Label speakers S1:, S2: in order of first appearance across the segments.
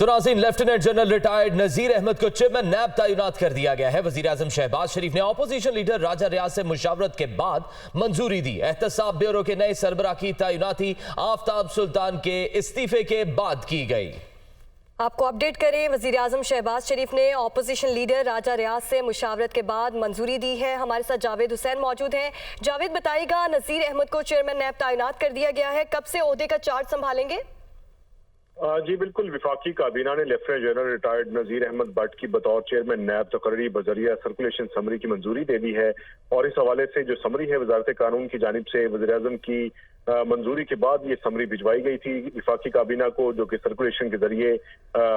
S1: تو ناظرین، lieutenant general retired Nazir Ahmed کو چیئرمین نیب تعینات کر دیا گیا ہے۔ وزیر اعظم شہباز شریف نے اپوزیشن لیڈر راجہ ریاض سے مشاورت کے بعد منظوری دی۔ احتساب بیورو کے نئے سربراہ کی تعیناتی آفتاب سلطان کے استعفے کے بعد کی گئی۔
S2: آپ کو اپڈیٹ کریں، وزیر اعظم شہباز شریف نے اپوزیشن لیڈر راجہ ریاض سے مشاورت کے بعد منظوری دی ہے۔ ہمارے ساتھ جاوید حسین موجود ہیں۔ جاوید، بتائیے گا، نذیر احمد کو چیئرمین نیب تعینات کر دیا گیا ہے، کب سے عہدے کا چارج سنبھالیں گے؟
S3: جی بالکل، وفاقی کابینہ نے lieutenant general retired Nazir Ahmed Butt کی بطور چیئرمین نیب تقرری بذریعہ سرکولیشن سمری کی منظوری دے دی ہے، اور اس حوالے سے جو سمری ہے وزارت قانون کی جانب سے وزیر اعظم کی منظوری کے بعد یہ سمری بھجوائی گئی تھی وفاقی کابینہ کو، جو کہ سرکولیشن کے ذریعے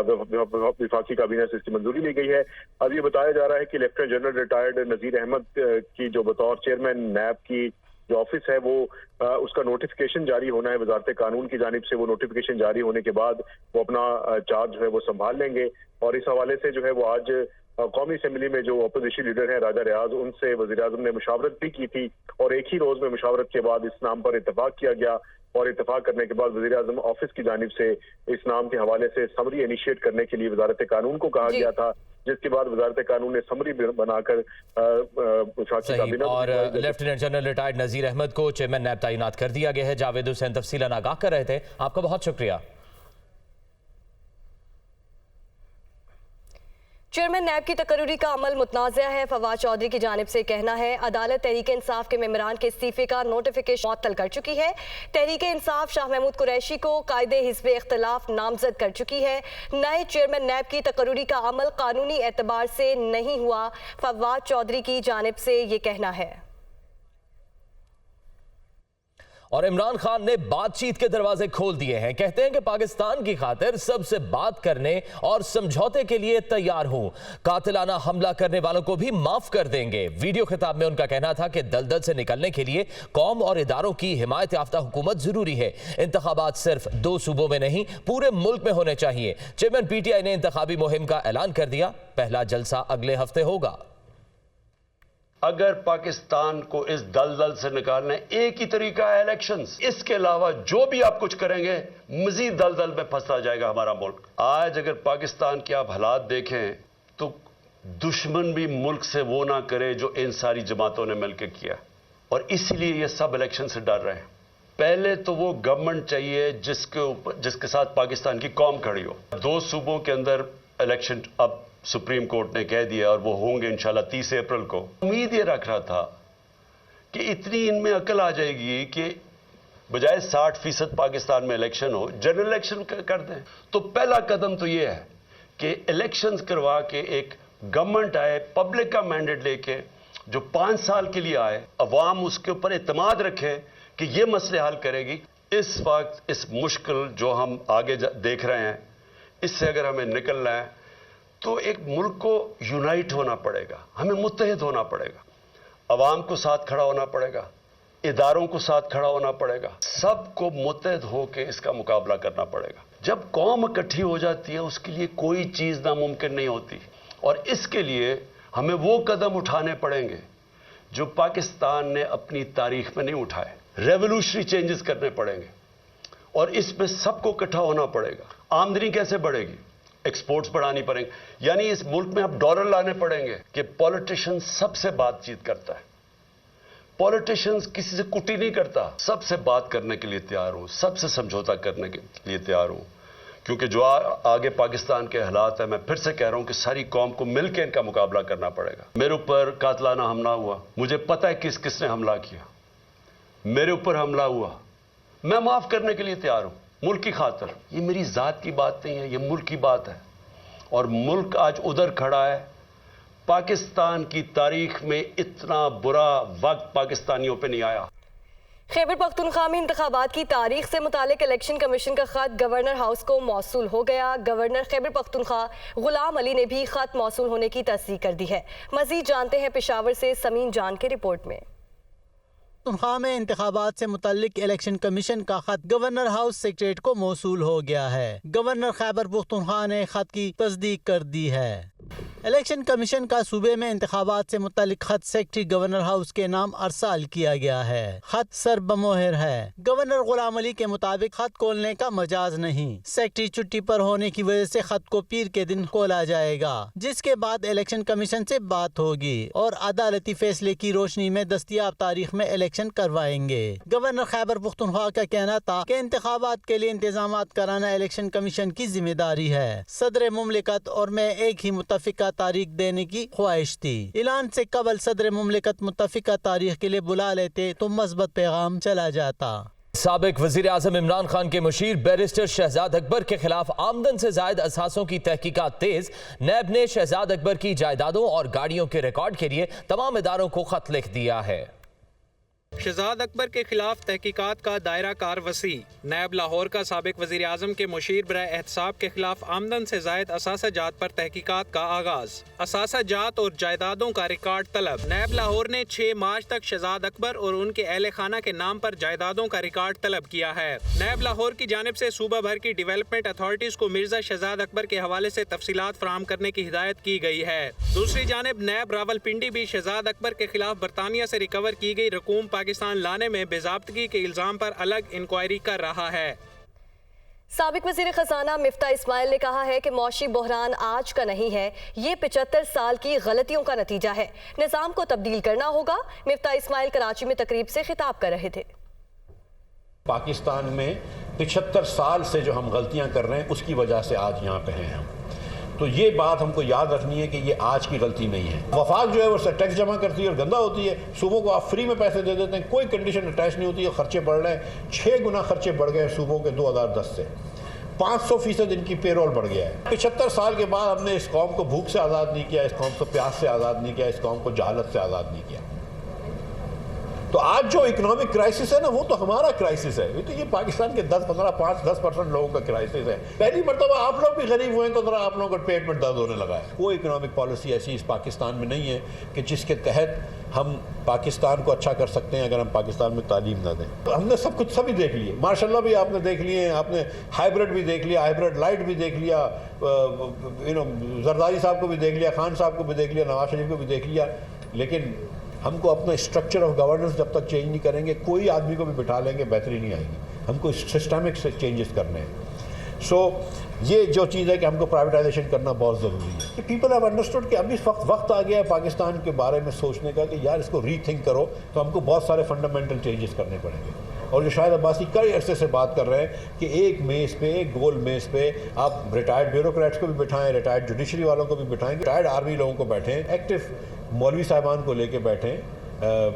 S3: وفاقی کابینہ سے اس کی منظوری لی گئی ہے۔ اب یہ بتایا جا رہا ہے کہ lieutenant general retired Nazir Ahmed کی جو بطور چیئرمین نیب کی جو آفس ہے وہ اس کا نوٹیفیکیشن جاری ہونا ہے وزارت قانون کی جانب سے۔ وہ نوٹیفیکیشن جاری ہونے کے بعد وہ اپنا چارج جو ہے وہ سنبھال لیں گے، اور اس حوالے سے جو ہے وہ آج قومی اسمبلی میں جو اپوزیشن لیڈر ہیں راجہ ریاض، ان سے وزیر اعظم نے مشاورت بھی کی تھی، اور ایک ہی روز میں مشاورت کے بعد اس نام پر اتفاق کیا گیا، اور اتفاق کرنے کے بعد وزیر اعظم آفس کی جانب سے اس نام کے حوالے سے سمری انیشیٹ کرنے کے لیے وزارت قانون کو کہا گیا تھا، جس کے بعد وزارت قانون نے سمری بنا کر وفاقی کابینہ
S1: اور lieutenant general retired Nazir Ahmed کو چیئرمین نیب تعینات کر دیا گیا ہے۔ جاوید حسین تفصیلاً آگاہ کر رہے تھے، آپ کا بہت شکریہ۔
S2: چیئرمین نیب کی تقرری کا عمل متنازع ہے، فواد چودھری کی جانب سے کہنا ہے عدالت تحریک انصاف کے ممبران کے استعفے کا نوٹیفیکیشن معطل کر چکی ہے۔ تحریک انصاف شاہ محمود قریشی کو قائد حزب اختلاف نامزد کر چکی ہے۔ نئے چیئرمین نیب کی تقرری کا عمل قانونی اعتبار سے نہیں ہوا، فواد چودھری کی جانب سے یہ کہنا ہے۔
S1: اور عمران خان نے بات چیت کے دروازے کھول دیے ہیں، کہتے ہیں کہ پاکستان کی خاطر سب سے بات کرنے اور سمجھوتے کے لیے تیار ہوں، قاتلانہ حملہ کرنے والوں کو بھی معاف کر دیں گے۔ ویڈیو خطاب میں ان کا کہنا تھا کہ دلدل سے نکلنے کے لیے قوم اور اداروں کی حمایت یافتہ حکومت ضروری ہے۔ انتخابات صرف 2 صوبوں میں نہیں پورے ملک میں ہونے چاہیے۔ چیئرمین پی ٹی آئی نے انتخابی مہم کا اعلان کر دیا، پہلا جلسہ اگلے ہفتے ہوگا۔
S4: اگر پاکستان کو اس دلدل سے نکالنا ایک ہی طریقہ ہے الیکشنز، اس کے علاوہ جو بھی آپ کچھ کریں گے مزید دلدل میں پھنستا جائے گا ہمارا ملک۔ آج اگر پاکستان کے آپ حالات دیکھیں تو دشمن بھی ملک سے وہ نہ کرے جو ان ساری جماعتوں نے مل کے کیا، اور اسی لیے یہ سب الیکشن سے ڈر رہے ہیں۔ پہلے تو وہ گورنمنٹ چاہیے جس کے ساتھ پاکستان کی قوم کھڑی ہو۔ 2 صوبوں کے اندر الیکشن اب سپریم کورٹ نے کہہ دیا، اور وہ ہوں گے انشاءاللہ 30 اپریل کو۔ امید یہ رکھ رہا تھا کہ اتنی ان میں عقل آ جائے گی کہ بجائے 60% پاکستان میں الیکشن ہو، جنرل الیکشن کر دیں۔ تو پہلا قدم تو یہ ہے کہ الیکشنز کروا کے ایک گورنمنٹ آئے پبلک کا مینڈیٹ لے کے، جو 5 سال کے لیے آئے، عوام اس کے اوپر اعتماد رکھے کہ یہ مسئلے حل کرے گی۔ اس وقت اس مشکل جو ہم آگے دیکھ رہے ہیں، اس سے اگر ہمیں نکلنا ہے تو ایک ملک کو یونائٹ ہونا پڑے گا، ہمیں متحد ہونا پڑے گا، عوام کو ساتھ کھڑا ہونا پڑے گا، اداروں کو ساتھ کھڑا ہونا پڑے گا، سب کو متحد ہو کے اس کا مقابلہ کرنا پڑے گا۔ جب قوم اکٹھی ہو جاتی ہے اس کے لیے کوئی چیز ناممکن نہیں ہوتی، اور اس کے لیے ہمیں وہ قدم اٹھانے پڑیں گے جو پاکستان نے اپنی تاریخ میں نہیں اٹھائے۔ ریولوشنری چینجز کرنے پڑیں گے، اور اس میں سب کو اکٹھا ہونا پڑے گا۔ آمدنی کیسے بڑھے گی؟ ایکسپورٹس بڑھانی پڑیں گے، یعنی اس ملک میں اب ڈالر لانے پڑیں گے کہ پولیٹیشن سب سے بات چیت کرتا ہے، پولیٹیشنز کسی سے کٹی نہیں کرتا، سب سے بات کرنے کے لیے تیار ہوں، سب سے سمجھوتا کرنے کے لیے تیار ہوں، کیونکہ جو آگے پاکستان کے حالات ہیں، میں پھر سے کہہ رہا ہوں کہ ساری قوم کو مل کے ان کا مقابلہ کرنا پڑے گا۔ میرے اوپر قاتلانہ حملہ ہوا، مجھے پتہ ہے کس نے حملہ کیا، میرے اوپر حملہ ہوا، میں معاف کرنے کے لیے تیار ہوں ملک کی خاطر۔ یہ میری ذات کی بات نہیں ہے، یہ ملک کی بات ہے، اور ملک آج ادھر کھڑا ہے۔ پاکستان کی تاریخ میں اتنا برا وقت پاکستانیوں پہ نہیں آیا۔
S2: خیبر پختونخوا میں انتخابات کی تاریخ سے متعلق الیکشن کمیشن کا خط گورنر ہاؤس کو موصول ہو گیا۔ گورنر خیبر پختونخوا غلام علی نے بھی خط موصول ہونے کی تصدیق کر دی ہے۔ مزید جانتے ہیں پشاور سے سمین جان کے رپورٹ میں۔
S5: پختونخوا میں انتخابات سے متعلق الیکشن کمیشن کا خط گورنر ہاؤس سیکریٹریٹ کو موصول ہو گیا ہے۔ گورنر خیبر پختونخوا نے خط کی تصدیق کر دی ہے۔ इलेक्शन कमीशन का सूबे में इंतखाबात से मुतालिक खत सेक्रेटरी गवर्नर हाउस के नाम अरसाल किया गया है। खत सरबमोहर है। गवर्नर गुलाम अली के मुताबिक खत खोलने का मजाज नहीं, सेक्रेटरी छुट्टी पर होने की वजह से खत को पीर के दिन खोला जाएगा, जिसके बाद इलेक्शन कमीशन से बात होगी और अदालती फैसले की रोशनी में दस्तयाब तारीख में इलेक्शन करवाएंगे। गवर्नर खैबर पख्तूनख्वा का कहना था कि इंतखाबात के लिए इंतजामात कराना इलेक्शन कमीशन की जिम्मेदारी है। सदर मुमलिकत और मैं एक ही मुत्तफिका तारीख देने की ख्वाहिश थी। ऐलान से कबल सदर मुमलिकत मुत्तफिका तारीख के लिए बुला लेते तो मस्बत पैगाम चला जाता।
S1: साबिक वजीर आजम इमरान खान के मुशीर बैरिस्टर शहजाद अकबर के खिलाफ आमदन से जायद असासों की तहकीकात तेज। नैब ने शहजाद अकबर की जायदादों और गाड़ियों के रिकॉर्ड के लिए तमाम इदारों को खत लिख दिया है।
S6: शहजाद अकबर के खिलाफ तहकीकात का दायरा कार वसी। नैब लाहौर का साबिक वजीर आजम के मुशीर बराए एहतसाब के खिलाफ आमदन से जायद असासा जात पर तहकीकात का आगाज। असासा जात और जायदादों का रिकॉर्ड तलब। नैब लाहौर ने 6 मार्च तक शहजाद अकबर और उनके अहले खाना के नाम पर जायदादों का रिकॉर्ड तलब किया है। नैब लाहौर की जानिब से सूबा भर की डेवलपमेंट अथॉरिटीज को मिर्जा शहजाद अकबर के हवाले से तफसीलात फराहम करने की हिदायत की गई है। दूसरी जानिब नैब रावलपिंडी भी शहजाद अकबर के खिलाफ बरतानिया से रिकवर की गई रकूम पाकिस्तान लाने में बेज़ाब्तगी के इल्जाम पर अलग इंक्वायरी कर रहा है।
S2: साबिक वज़ीर ख़ज़ाना मिफ्ता इस्माइल ने कहा है कि मौशी बहरान आज का नहीं है, ये 75 साल की गलतियों का नतीजा है। निज़ाम को तब्दील करना होगा। मिफ्ता इस्माइल कराची में तकरीब से खिताब कर रहे थे।
S7: पाकिस्तान में 75 साल से जो हम गलतियां कर रहे हैं उसकी वजह से आज यहाँ पे हैं हम। तो ये बात हमको याद रखनी है कि ये आज की गलती नहीं है। वफाक जो है वो टैक्स जमा करती है और गंदा होती है। सूबों को आप फ्री में पैसे दे देते हैं, कोई कंडीशन अटैच नहीं होती है। खर्चे बढ़ रहे हैं, 6 गुना खर्चे बढ़ गए हैं सूबों के 2010 से। 500% इनकी पेरोल बढ़ गया है। 75 साल के बाद हमने इस कौम को भूख से आज़ाद नहीं किया, इस कौम को प्यास से आज़ाद नहीं किया, इस कौम को जहालत से आज़ाद नहीं किया। तो आज जो इकोनॉमिक क्राइसिस है ना, वो तो हमारा क्राइसिस है। तो ये पाकिस्तान के 10% लोगों का क्राइसिस है। पहली मरतबा आप लोग भी गरीब हुए तो ज़रा आप लोगों को पेट में दर्द होने लगा है। वो इकोनॉमिक पॉलिसी ऐसी इस पाकिस्तान में नहीं है कि जिसके तहत हम पाकिस्तान को अच्छा कर सकते हैं अगर हम पाकिस्तान में तालीम ना दें। तो हमने सब कुछ सभी देख लिए, माशाल्लाह भी आपने देख लिए, आपने हाइब्रिड भी देख लिया, हाइब्रिड लाइट भी देख लिया, जरदारी साहब को भी देख लिया, खान साहब को भी देख लिया, नवाज शरीफ को भी देख लिया। लेकिन हमको अपना स्ट्रक्चर ऑफ गवर्नेंस जब तक चेंज नहीं करेंगे, कोई आदमी को भी बिठा लेंगे बेहतरी नहीं आएगी। हमको सिस्टमिक चेंजेस करने हैं। सो ये जो चीज़ है कि हमको प्राइवेटाइजेशन करना बहुत ज़रूरी है। कि पीपल हैव अंडरस्टूड कि अभी वक्त आ गया है पाकिस्तान के बारे में सोचने का कि यार इसको रीथिंक करो, तो हमको बहुत सारे फंडामेंटल चेंजेस करने पड़ेंगे। और जो शायद अब्बासी कई अरसे से बात कर रहे हैं कि एक मेज़ पे, एक गोल मेज़ पे आप रिटायर्ड ब्यूरोक्रेट्स को भी बिठाएं, रिटायर्ड जुडिशरी वालों को भी बिठाएं, रिटायर्ड आर्मी लोगों को बैठें, एक्टिव मौलवी साहिबान को लेके बैठें,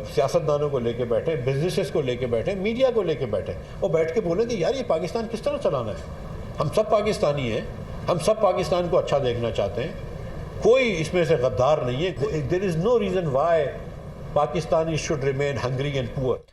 S7: सियासतदानों को लेके बैठें, बिजनेसेस को लेके बैठें, मीडिया को लेके बैठें और बैठ के बोलें कि यार ये पाकिस्तान किस तरह चलाना है। हम सब पाकिस्तानी हैं, हम सब पाकिस्तान को अच्छा देखना चाहते हैं, कोई इसमें से गद्दार नहीं है। There is no reason why Pakistani should remain hungry and poor.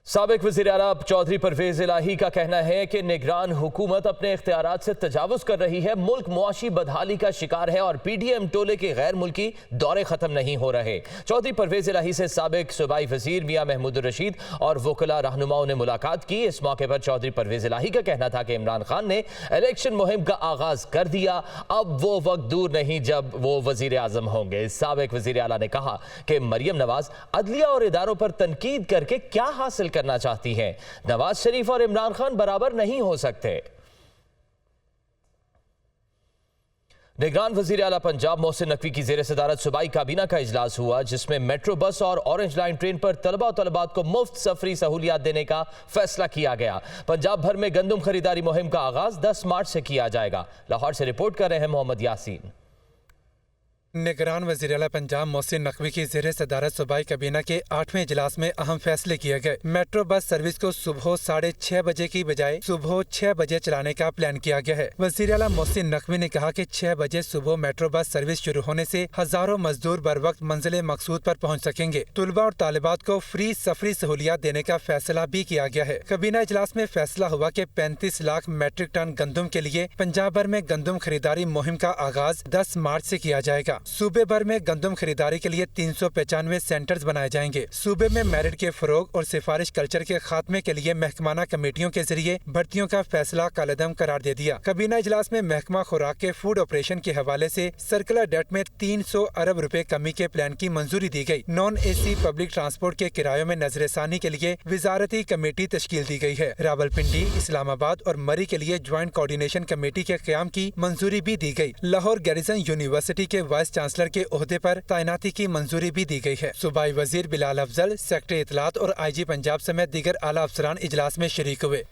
S1: साबिक वज़ीर आला चौधरी परवेज इलाही का कहना है कि निगरान हुकूमत अपने इख्तियारात से तजावुज़ कर रही है, मुल्क मुआशी बदहाली का शिकार है और PDM टोले के गैर मुल्की दौरे ख़त्म नहीं हो रहे। चौधरी परवेज इलाही से साबिक सूबाई वज़ीर मियां महमूद रशीद और वकला रहनुमाओं ने मुलाकात की। इस मौके पर चौधरी परवेज इलाही का कहना था कि इमरान खान ने इलेक्शन मुहिम का आगाज़ कर दिया, अब वो वक्त दूर नहीं जब वो वज़ीर आज़म होंगे। साबिक वज़ीर आला ने कहा कि मरियम नवाज अदलिया और इदारों पर तनकीद करके क्या हासिल करना चाहती हैं। नवाज शरीफ और इमरान खान बराबर नहीं हो सकते। निगरान वज़ीर आला पंजाब मोहसिन नकवी की ज़ेर सदारत सूबाई काबीना का इजलास हुआ, जिसमें मेट्रो बस और ऑरेंज लाइन ट्रेन पर तलबा और तलबात को मुफ्त सफरी सहूलियात देने का फैसला किया गया। पंजाब भर में गंदम खरीदारी मुहिम का आगाज 10 मार्च से किया जाएगा। लाहौर से रिपोर्ट कर रहे हैं मोहम्मद यासीन।
S6: निगरान वज़ीर आला पंजाब मोहसिन नकवी की ज़ेर सदारत सूबाई काबीना के 8वें इजलास में अहम फैसले किए गए। मेट्रो बस सर्विस को सुबह 6:30 बजे की बजाय सुबह 6 बजे चलाने का प्लान किया गया है। वज़ीर आला मोहसिन नकवी ने कहा कि 6 बजे सुबह मेट्रो बस सर्विस शुरू होने से हजारों मजदूर बर वक्त मंजिल मकसूद पर पहुँच सकेंगे। तुलबा और तालिबात को फ्री सफरी सहूलियात देने का फैसला भी किया गया है। काबीना इजलास में फैसला हुआ कि 35 लाख मैट्रिक टन गंदम के लिए पंजाब भर में गंदम खरीदारी मुहिम का आगाज 10 मार्च से किया जाएगा।
S8: सूबे भर में गंदम खरीदारी के लिए 395 सेंटर्स बनाए जाएंगे। सूबे में मेरिट के फरोग और सिफारिश कल्चर के खात्मे के लिए महकमाना कमेटियों के जरिए भर्तियों का फैसला कलअदम करार दे दिया। काबीना इजलास में महकमा खुराक के फूड ऑपरेशन के हवाले से सर्कुलर डेट में 300 अरब रुपए कमी के प्लान की मंजूरी दी गई। नॉन एसी पब्लिक ट्रांसपोर्ट के किरायों में नजरसानी के लिए विजारती कमेटी तश्कील दी गई है। रावलपिंडी, इस्लामाबाद और मरी के लिए ज्वाइंट कोऑर्डिनेशन कमेटी के क़याम की मंजूरी भी दी गई। लाहौर गैरिसन यूनिवर्सिटी के वाइस चांसलर के ओहदे पर तैनाती की मंजूरी भी दी गई है। सूबाई वजीर बिलाल अफजल, सेक्रेटरी इत्तलात और IG पंजाब समेत दीगर आला अफसरान इजलास में शरीक हुए।